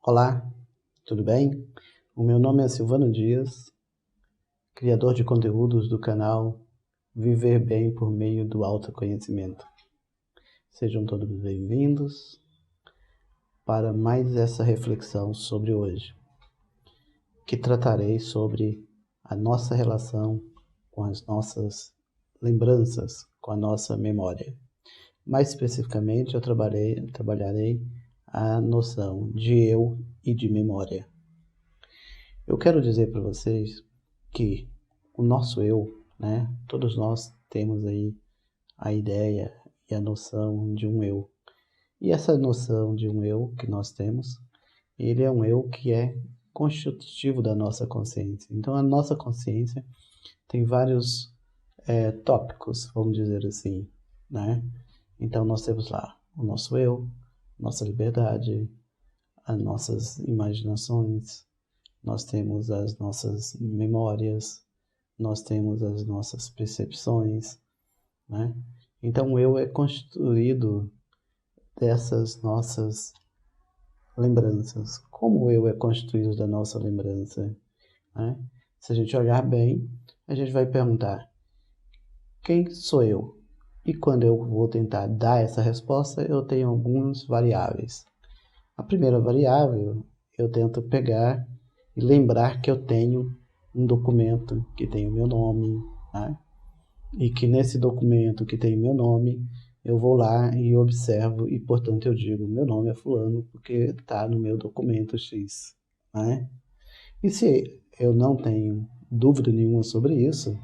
Olá, tudo bem? O meu nome é Silvano Dias, criador de conteúdos do canal Viver Bem por Meio do Autoconhecimento. Sejam todos bem-vindos para mais essa reflexão sobre hoje, que tratarei sobre a nossa relação com as nossas lembranças, com a nossa memória. Mais especificamente, eu trabalharei a noção de eu e de memória. Eu quero dizer para vocês que o nosso eu, né? Todos nós temos aí a ideia e a noção de um eu. E essa noção de um eu que nós temos, ele é um eu que é constitutivo da nossa consciência. Então a nossa consciência tem vários tópicos, vamos dizer assim, né? Então nós temos lá o nosso eu, nossa liberdade, as nossas imaginações, nós temos as nossas memórias, nós temos as nossas percepções, né? Então o eu é constituído dessas nossas lembranças. Como o eu é constituído da nossa lembrança, né? Se a gente olhar bem, a gente vai perguntar: quem sou eu? E quando eu vou tentar dar essa resposta, eu tenho algumas variáveis. A primeira variável, eu tento pegar e lembrar que eu tenho um documento que tem o meu nome, né? E que nesse documento que tem o meu nome, eu vou lá e observo e, portanto, eu digo, meu nome é fulano porque está no meu documento X, né? E se eu não tenho dúvida nenhuma sobre isso,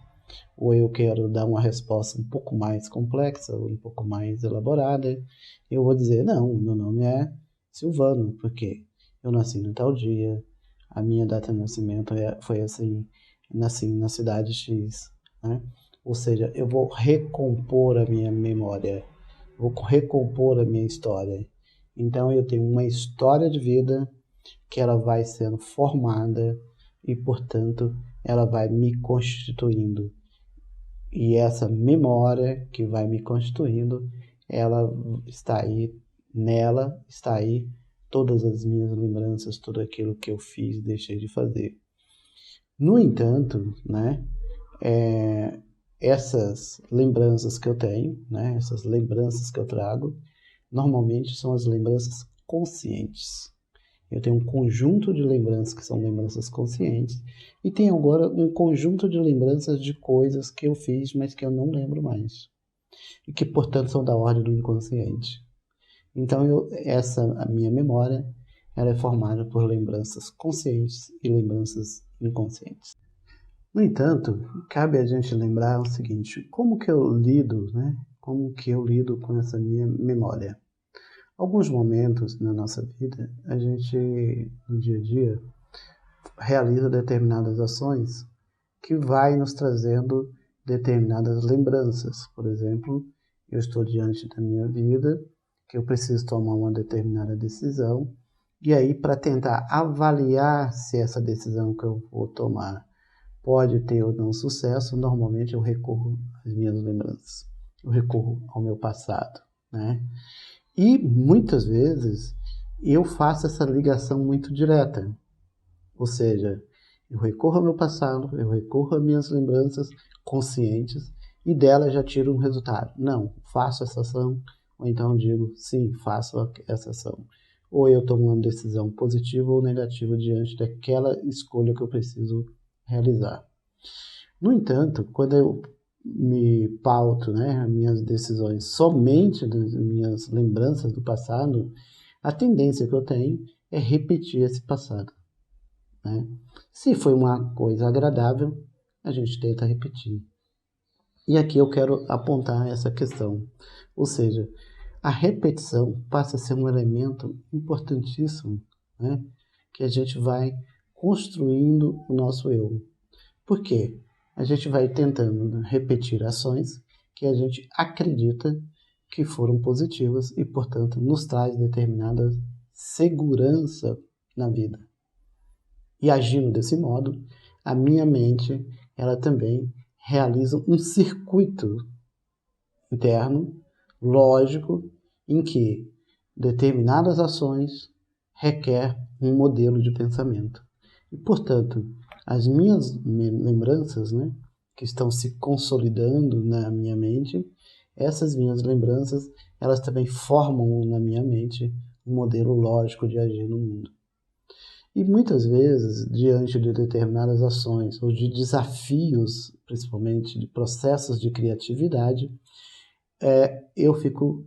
ou eu quero dar uma resposta um pouco mais complexa, um pouco mais elaborada, eu vou dizer, não, meu nome é Silvano, porque eu nasci no tal dia, a minha data de nascimento foi assim, nasci na cidade X, né? Ou seja, eu vou recompor a minha memória, vou recompor a minha história. Então eu tenho uma história de vida que ela vai sendo formada e, portanto, ela vai me constituindo. E essa memória que vai me constituindo, ela está aí, nela está aí todas as minhas lembranças, tudo aquilo que eu fiz, deixei de fazer. No entanto, né, essas lembranças que eu tenho, né, essas lembranças que eu trago, normalmente são as lembranças conscientes. Eu tenho um conjunto de lembranças que são lembranças conscientes e tenho agora um conjunto de lembranças de coisas que eu fiz, mas que eu não lembro mais e que, portanto, são da ordem do inconsciente. Então, a minha memória, ela é formada por lembranças conscientes e lembranças inconscientes. No entanto, cabe a gente lembrar o seguinte: como que eu lido, né? Como que eu lido com essa minha memória? Alguns momentos na nossa vida, a gente, no dia a dia, realiza determinadas ações que vai nos trazendo determinadas lembranças. Por exemplo, eu estou diante da minha vida, que eu preciso tomar uma determinada decisão, e aí para tentar avaliar se essa decisão que eu vou tomar pode ter ou não sucesso, normalmente eu recorro às minhas lembranças, eu recorro ao meu passado, né? E muitas vezes eu faço essa ligação muito direta, ou seja, eu recorro ao meu passado, eu recorro às minhas lembranças conscientes e dela já tiro um resultado. Não, faço essa ação, ou então digo, sim, faço essa ação. Ou eu tomo uma decisão positiva ou negativa diante daquela escolha que eu preciso realizar. No entanto, quando eu me pauto, né, as minhas decisões somente das minhas lembranças do passado, a tendência que eu tenho é repetir esse passado, né? Se foi uma coisa agradável, a gente tenta repetir. E aqui eu quero apontar essa questão, ou seja, a repetição passa a ser um elemento importantíssimo, né, que a gente vai construindo o nosso eu. Por quê? A gente vai tentando repetir ações que a gente acredita que foram positivas e, portanto, nos traz determinada segurança na vida. E agindo desse modo, a minha mente, ela também realiza um circuito interno, lógico, em que determinadas ações requer um modelo de pensamento. E, portanto, as minhas lembranças, né, que estão se consolidando na minha mente, essas minhas lembranças, elas também formam na minha mente um modelo lógico de agir no mundo. E muitas vezes, diante de determinadas ações ou de desafios, principalmente de processos de criatividade, eu fico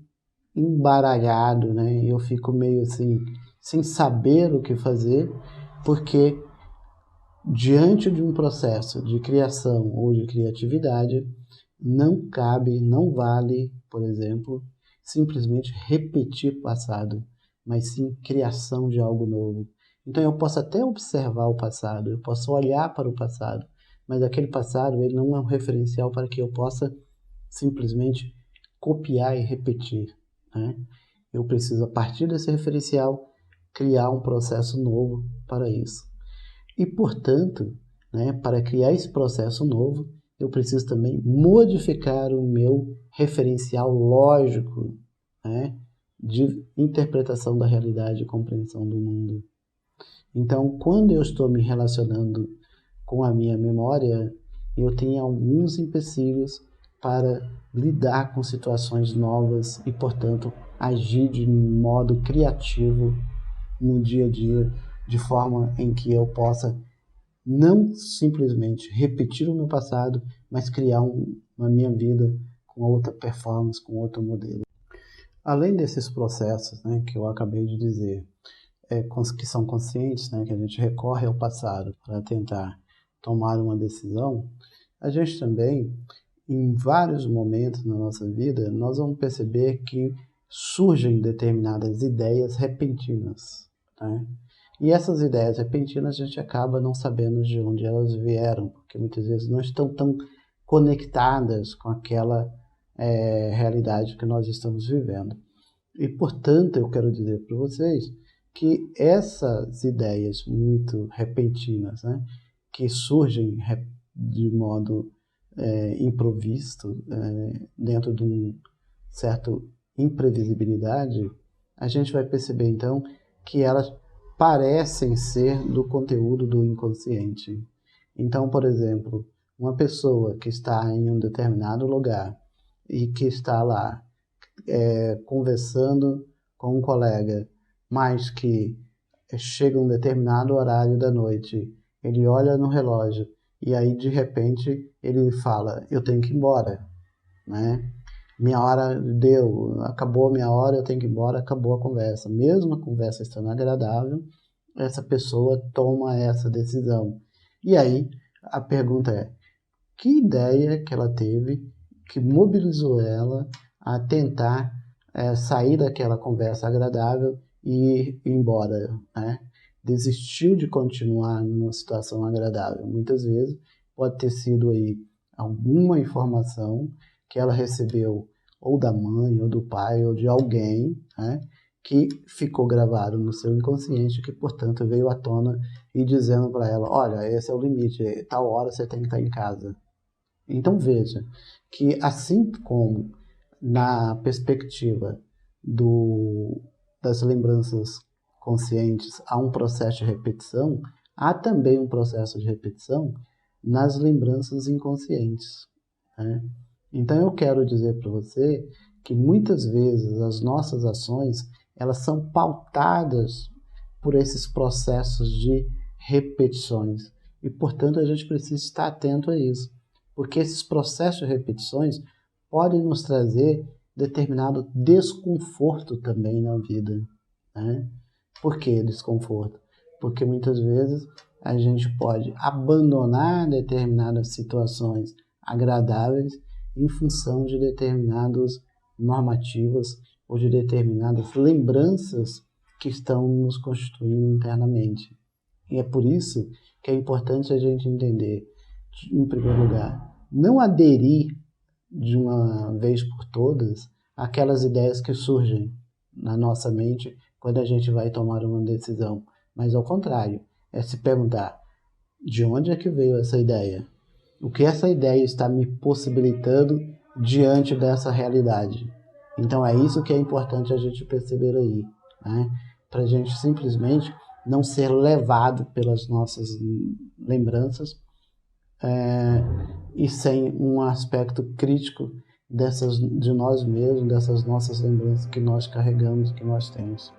embaralhado, né? Eu fico meio assim, sem saber o que fazer, porque diante de um processo de criação ou de criatividade, não cabe, não vale, por exemplo, simplesmente repetir o passado, mas sim criação de algo novo. Então eu posso até observar o passado, eu posso olhar para o passado, mas aquele passado ele não é um referencial para que eu possa simplesmente copiar e repetir, né? Eu preciso, a partir desse referencial, criar um processo novo para isso. E, portanto, né, para criar esse processo novo, eu preciso também modificar o meu referencial lógico, né, de interpretação da realidade e compreensão do mundo. Então, quando eu estou me relacionando com a minha memória, eu tenho alguns empecilhos para lidar com situações novas e, portanto, agir de modo criativo no dia a dia, de forma em que eu possa não simplesmente repetir o meu passado, mas criar uma minha vida com outra performance, com outro modelo. Além desses processos, né, que eu acabei de dizer, que são conscientes, né, que a gente recorre ao passado para tentar tomar uma decisão, a gente também, em vários momentos na nossa vida, nós vamos perceber que surgem determinadas ideias repentinas, né? E essas ideias repentinas a gente acaba não sabendo de onde elas vieram, porque muitas vezes não estão tão conectadas com aquela realidade que nós estamos vivendo. E, portanto, eu quero dizer para vocês que essas ideias muito repentinas, né, que surgem de modo improvisto, dentro de um certo imprevisibilidade, a gente vai perceber então que elas parecem ser do conteúdo do inconsciente. Então, por exemplo, uma pessoa que está em um determinado lugar e que está lá conversando com um colega, mas que chega um determinado horário da noite, ele olha no relógio e aí de repente ele fala, eu tenho que ir embora, né? Minha hora deu, acabou a minha hora, eu tenho que ir embora, acabou a conversa. Mesmo a conversa estando agradável, essa pessoa toma essa decisão. E aí a pergunta é, que ideia que ela teve que mobilizou ela a tentar sair daquela conversa agradável e ir embora, né? Desistiu de continuar numa situação agradável. Muitas vezes pode ter sido aí alguma informação que ela recebeu ou da mãe, ou do pai, ou de alguém, né, que ficou gravado no seu inconsciente, que, portanto, veio à tona e dizendo para ela, olha, esse é o limite, tal hora você tem que estar em casa. Então, veja que, assim como na perspectiva das lembranças conscientes há um processo de repetição, há também um processo de repetição nas lembranças inconscientes, né? Então eu quero dizer para você que muitas vezes as nossas ações elas são pautadas por esses processos de repetições e, portanto, a gente precisa estar atento a isso, porque esses processos de repetições podem nos trazer determinado desconforto também na vida, né? Por que desconforto? Porque muitas vezes a gente pode abandonar determinadas situações agradáveis em função de determinadas normativas ou de determinadas lembranças que estão nos constituindo internamente. E é por isso que é importante a gente entender, em primeiro lugar, não aderir de uma vez por todas aquelas ideias que surgem na nossa mente quando a gente vai tomar uma decisão, mas ao contrário, é se perguntar de onde é que veio essa ideia? O que essa ideia está me possibilitando diante dessa realidade? Então é isso que é importante a gente perceber aí, né? para a gente simplesmente não ser levado pelas nossas lembranças e sem um aspecto crítico de nós mesmos, dessas nossas lembranças que nós carregamos, que nós temos.